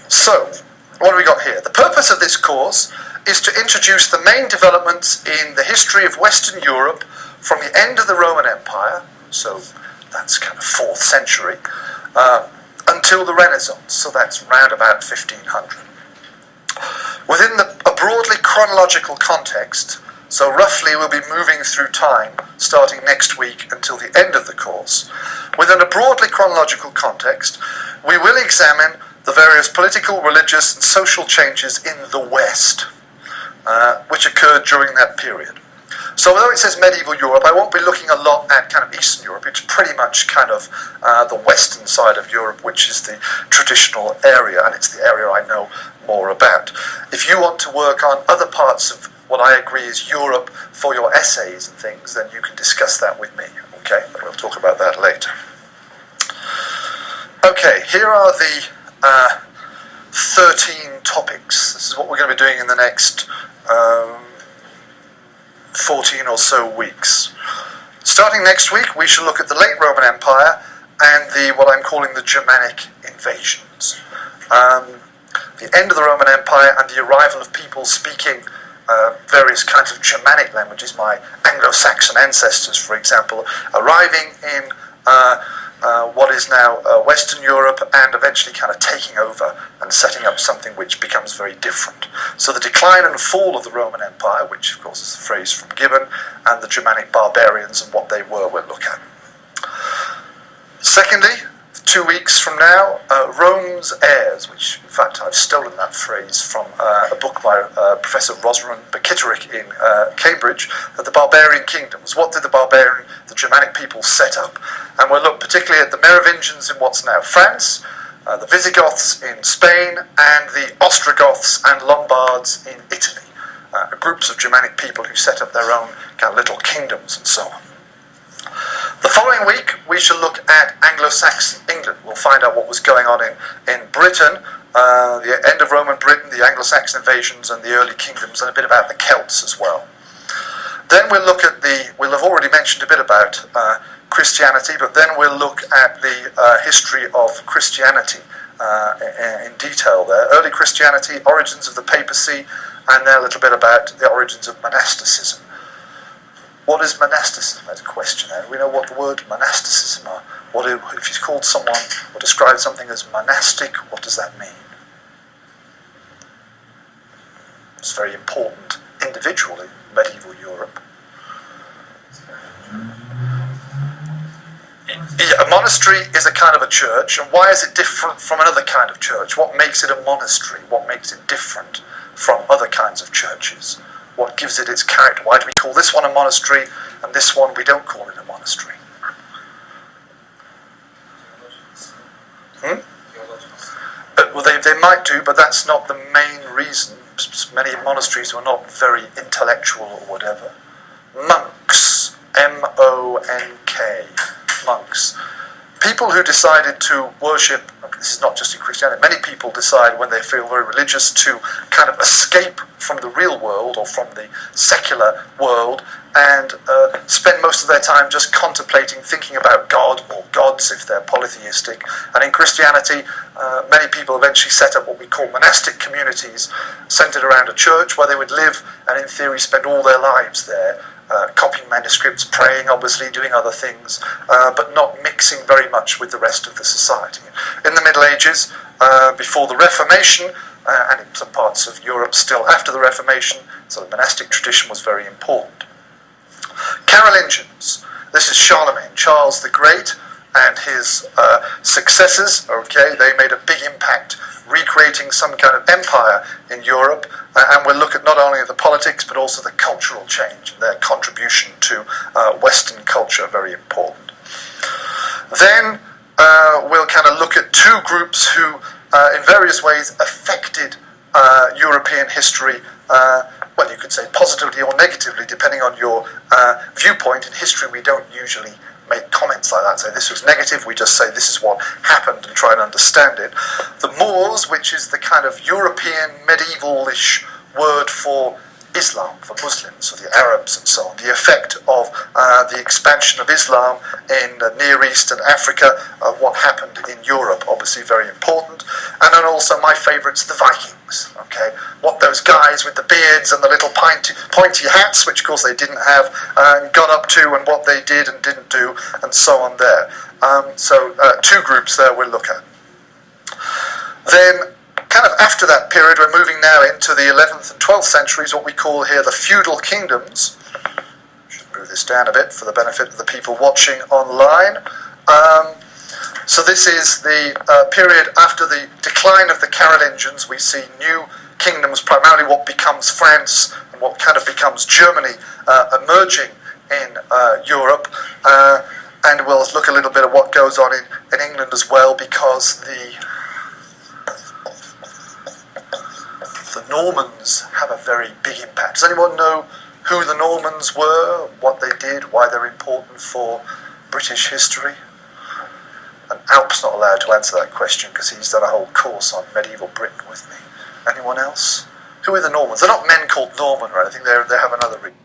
So, what have we got here? The purpose of this course is to introduce the main developments in the history of Western Europe from the end of the Roman Empire, so that's kind of 4th century, until the Renaissance, so that's round about 1500. Within a broadly chronological context, so roughly we'll be moving through time starting next week until the end of the course. Within a broadly chronological context, we will examine the various political, religious and social changes in the West, which occurred during that period. So although it says medieval Europe, I won't be looking a lot at kind of Eastern Europe. It's pretty much kind of the western side of Europe, which is the traditional area, and it's the area I know more about. If you want to work on other parts of what I agree is Europe for your essays and things, then you can discuss that with me, okay? But we'll talk about that later. Okay, here are the 13 topics. This is what we're going to be doing in the next 14 or so weeks. Starting next week, we shall look at the late Roman Empire and what I'm calling the Germanic invasions. The end of the Roman Empire and the arrival of people speaking various kinds of Germanic languages, my Anglo-Saxon ancestors, for example, arriving in what is now Western Europe and eventually kind of taking over and setting up something which becomes very different. So the decline and fall of the Roman Empire, which of course is the phrase from Gibbon, and the Germanic barbarians and what they were, we'll look at. Secondly, 2 weeks from now, Rome's heirs, which in fact I've stolen that phrase from a book by Professor Rosalind Bakitterick in Cambridge, The Barbarian Kingdoms. What did the Germanic people set up? And we'll look particularly at the Merovingians in what's now France, the Visigoths in Spain, and the Ostrogoths and Lombards in Italy. Groups of Germanic people who set up their own kind of little kingdoms and so on. The following week, we shall look at Anglo-Saxon England. We'll find out what was going on in Britain, the end of Roman Britain, the Anglo-Saxon invasions and the early kingdoms, and a bit about the Celts as well. Then we'll look at we'll have already mentioned a bit about Christianity, but then we'll look at the history of Christianity in detail there. Early Christianity, origins of the papacy, and then a little bit about the origins of monasticism. What is monasticism? That's a question there. We know what the word monasticism are. If you called someone or described something as monastic, what does that mean? It's very important individually in medieval Europe. A monastery is a kind of a church, and why is it different from another kind of church? What makes it a monastery? What makes it different from other kinds of churches? What gives it its character? Why do we call this one a monastery and this one we don't call it a monastery? Well, they might do, but that's not the main reason. Many monasteries were not very intellectual or whatever. Monks, M-O-N-K, monks. People who decided to worship, this is not just in Christianity, many people decide when they feel very religious to kind of escape from the real world or from the secular world and spend most of their time just contemplating, thinking about God or gods if they're polytheistic. And in Christianity, many people eventually set up what we call monastic communities centered around a church where they would live and in theory spend all their lives there. Copying manuscripts, praying, obviously, doing other things, but not mixing very much with the rest of the society. In the Middle Ages, before the Reformation, and in some parts of Europe still after the Reformation, so the monastic tradition was very important. Carolingians. This is Charlemagne, Charles the Great, and his successors. Okay, they made a big impact, recreating some kind of empire in Europe, and we'll look at not only the politics but also the cultural change and their contribution to Western culture, very important. Then we'll kind of look at two groups who in various ways affected European history, well, you could say positively or negatively depending on your viewpoint. In history we don't usually make comments like that, say this was negative, we just say this is what happened and try and understand it. The Moors, which is the kind of European medieval-ish word for Islam for Muslims, so the Arabs and so on, the effect of the expansion of Islam in the Near East and Africa, what happened in Europe, obviously very important, and then also my favourites, the Vikings, okay, what those guys with the beards and the little pointy hats, which of course they didn't have, got up to, and what they did and didn't do, and so on there. So two groups there we'll look at. Then, kind of after that period, we're moving now into the 11th and 12th centuries, what we call here the feudal kingdoms. Should move this down a bit for the benefit of the people watching online. So this is the period after the decline of the Carolingians. We see new kingdoms, primarily what becomes France and what kind of becomes Germany, emerging in Europe. And we'll look a little bit at what goes on in England as well, because the Normans have a very big impact. Does anyone know who the Normans were, what they did, why they're important for British history? And Alp's not allowed to answer that question because he's done a whole course on medieval Britain with me. Anyone else? Who are the Normans? They're not men called Norman or anything, they have another reason.